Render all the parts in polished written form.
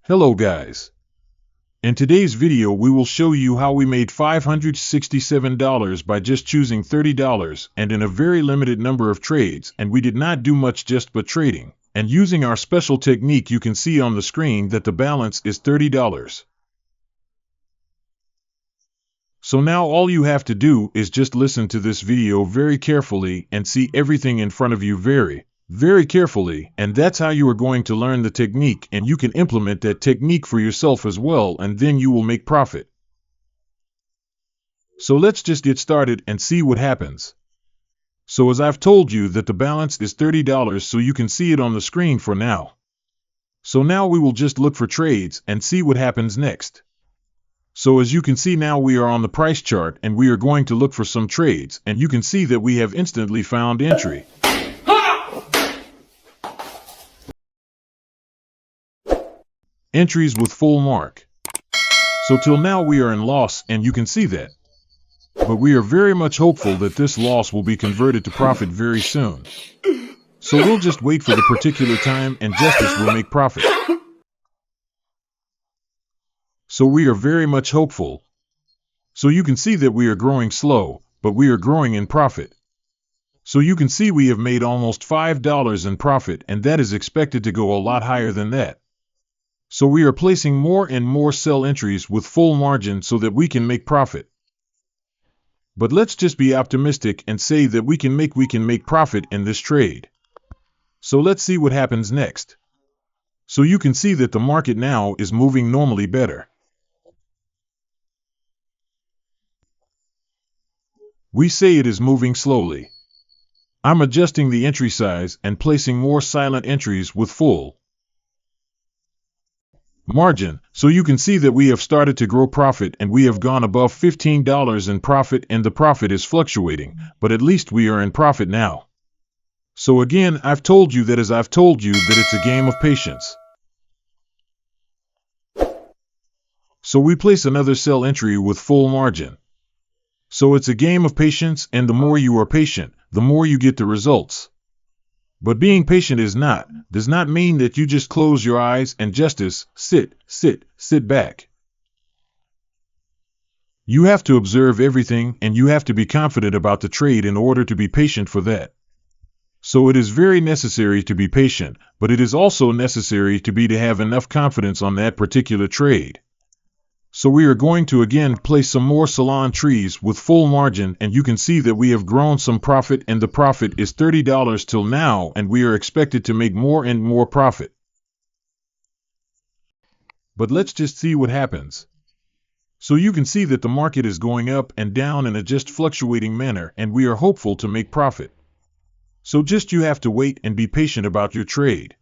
Hello guys. In today's video we will show you how we made $567 by just choosing $30 and in a very limited number of trades, and we did not do much just but trading. And using our special technique you can see on the screen that the balance is $30. So now all you have to do is just listen to this video very carefully and see everything in front of you very carefully, and that's how you are going to learn the technique, and you can implement that technique for yourself as well, and then you will make profit. So let's just get started and see what happens. So as I've told you that the balance is $30, so you can see it on the screen for now. So now we will just look for trades and see what happens next. So as you can see now we are on the price chart and we are going to look for some trades, and you can see that we have instantly found entry. Entries with full mark. So till now we are in loss, and you can see that. But we are very much hopeful that this loss will be converted to profit very soon. So we'll just wait for the particular time and justice will make profit. So we are very much hopeful. So you can see that we are growing slow, but we are growing in profit. So you can see we have made almost $5 in profit, and that is expected to go a lot higher than that. So we are placing more and more sell entries with full margin so that we can make profit. But let's just be optimistic and say that we can make profit in this trade. So let's see what happens next. So you can see that the market now is moving normally better. We say it is moving slowly. I'm adjusting the entry size and placing more silent entries with full margin, so you can see that we have started to grow profit and we have gone above $15 in profit, and the profit is fluctuating, but at least we are in profit now. So again, I've told you that it's a game of patience. So we place another sell entry with full margin. So it's a game of patience, and the more you are patient, the more you get the results. But being patient does not mean that you just close your eyes and just sit back. You have to observe everything, and you have to be confident about the trade in order to be patient for that. So it is very necessary to be patient, but it is also necessary to have enough confidence on that particular trade. So we are going to again place some more salon trees with full margin, and you can see that we have grown some profit, and the profit is $30 till now, and we are expected to make more and more profit. But let's just see what happens. So you can see that the market is going up and down in a just fluctuating manner, and we are hopeful to make profit. So just you have to wait and be patient about your trade.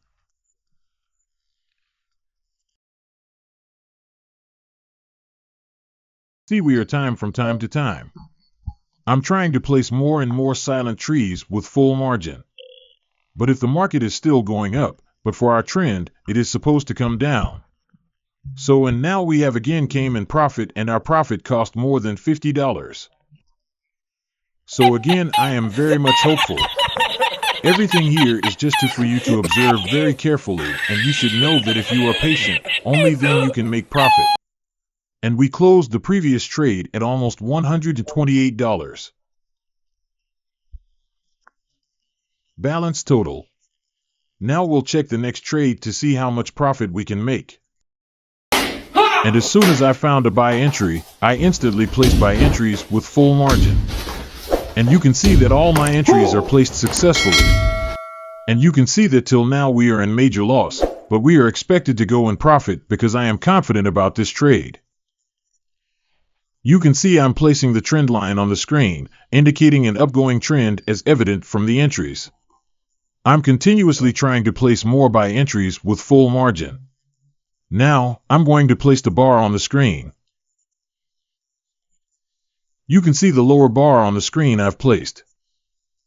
See, we are from time to time. I'm trying to place more and more silent trees with full margin. But if the market is still going up, but for our trend, it is supposed to come down. So and now we have again came in profit, and our profit cost more than $50. So again, I am very much hopeful. Everything here is just for you to observe very carefully, and you should know that if you are patient, only then you can make profit. And we closed the previous trade at almost $128. Balance total. Now we'll check the next trade to see how much profit we can make. And as soon as I found a buy entry, I instantly placed buy entries with full margin. And you can see that all my entries are placed successfully. And you can see that till now we are in major loss, but we are expected to go in profit because I am confident about this trade. You can see I'm placing the trend line on the screen, indicating an upgoing trend as evident from the entries. I'm continuously trying to place more buy entries with full margin. Now, I'm going to place the bar on the screen. You can see the lower bar on the screen I've placed.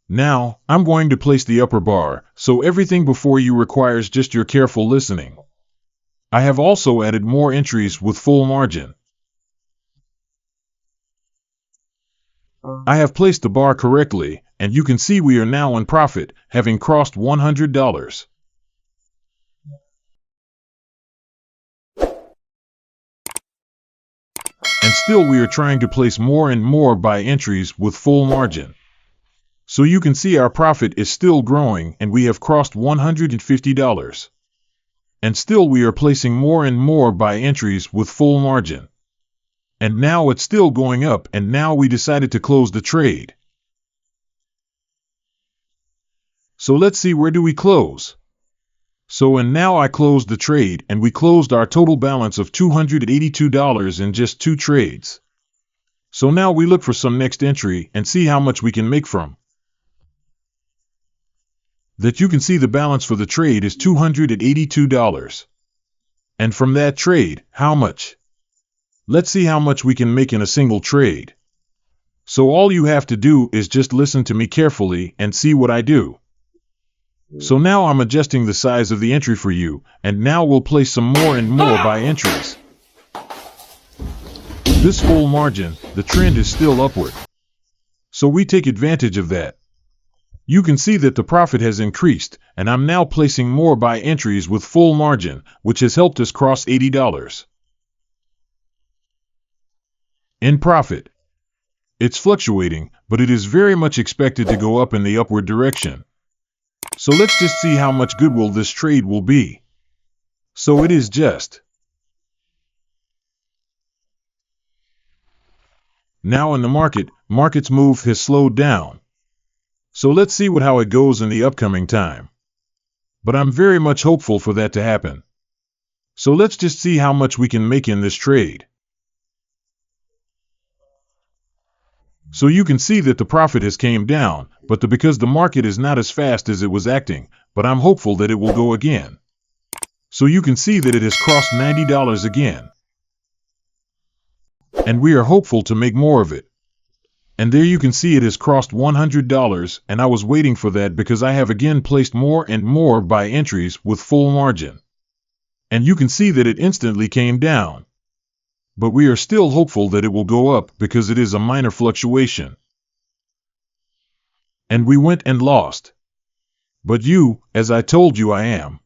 Now, I'm going to place the upper bar, so everything before you requires just your careful listening. I have also added more entries with full margin. I have placed the bar correctly, and you can see we are now in profit, having crossed $100. and still we are trying to place more and more buy entries with full margin. So you can see our profit is still growing and we have crossed $150. And still we are placing more and more buy entries with full margin. And now it's still going up, and now we decided to close the trade. So let's see, where do we close? So and now I closed the trade and we closed our total balance of $282 in just 2 trades. So now we look for some next entry and see how much we can make from. That you can see the balance for the trade is $282. And from that trade, how much? Let's see how much we can make in a single trade. So all you have to do is just listen to me carefully and see what I do. So now I'm adjusting the size of the entry for you, and now we'll place some more and more buy entries. This full margin, the trend is still upward. So we take advantage of that. You can see that the profit has increased, and I'm now placing more buy entries with full margin, which has helped us cross $80. In profit. It's fluctuating, but it is very much expected to go up in the upward direction. So let's just see how much goodwill this trade will be. So it is just. Now in the market's move has slowed down. So let's see how it goes in the upcoming time. But I'm very much hopeful for that to happen. So let's just see how much we can make in this trade. So you can see that the profit has came down, because the market is not as fast as it was acting, but I'm hopeful that it will go again. So you can see that it has crossed $90 again. And we are hopeful to make more of it. And there you can see it has crossed $100, and I was waiting for that because I have again placed more and more buy entries with full margin. And you can see that it instantly came down. But we are still hopeful that it will go up because it is a minor fluctuation. And we went and lost. But you, as I told you I am.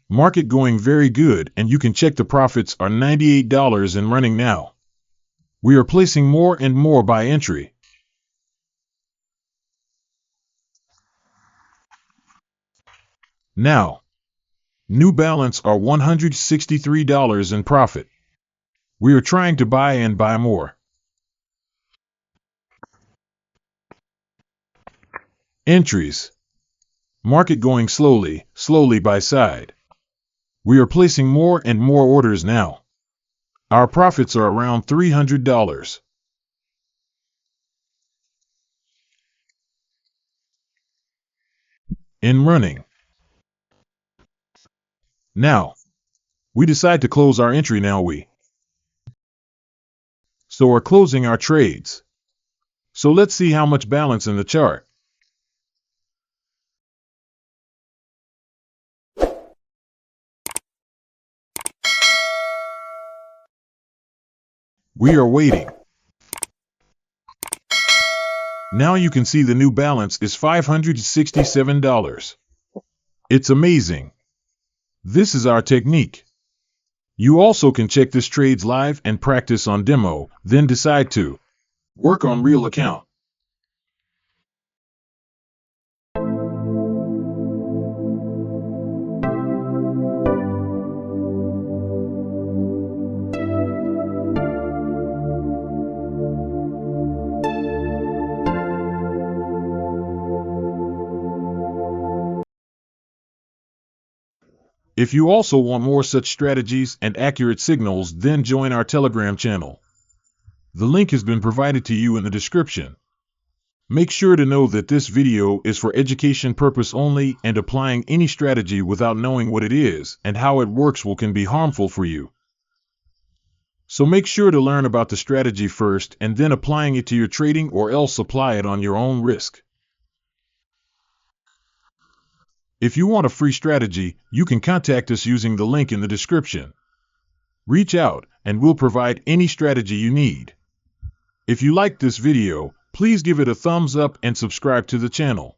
Market going very good, and you can check the profits are $98 and running now. We are placing more and more buy entry. Now, new balance are $163 in profit. We are trying to buy and buy more. Entries. Market going slowly by side. We are placing more and more orders now. Our profits are around $300. In running. Now, we decide to close our entry now So we're closing our trades. So let's see how much balance in the chart. We are waiting. Now you can see the new balance is $567. It's amazing. This is our technique. You also can check this trades live and practice on demo, then decide to work on real account. If you also want more such strategies and accurate signals, then join our Telegram channel. The link has been provided to you in the description. Make sure to know that this video is for education purpose only, and applying any strategy without knowing what it is and how it works can be harmful for you. So make sure to learn about the strategy first and then applying it to your trading, or else apply it on your own risk. If you want a free strategy, you can contact us using the link in the description. Reach out, and we'll provide any strategy you need. If you liked this video, please give it a thumbs up and subscribe to the channel.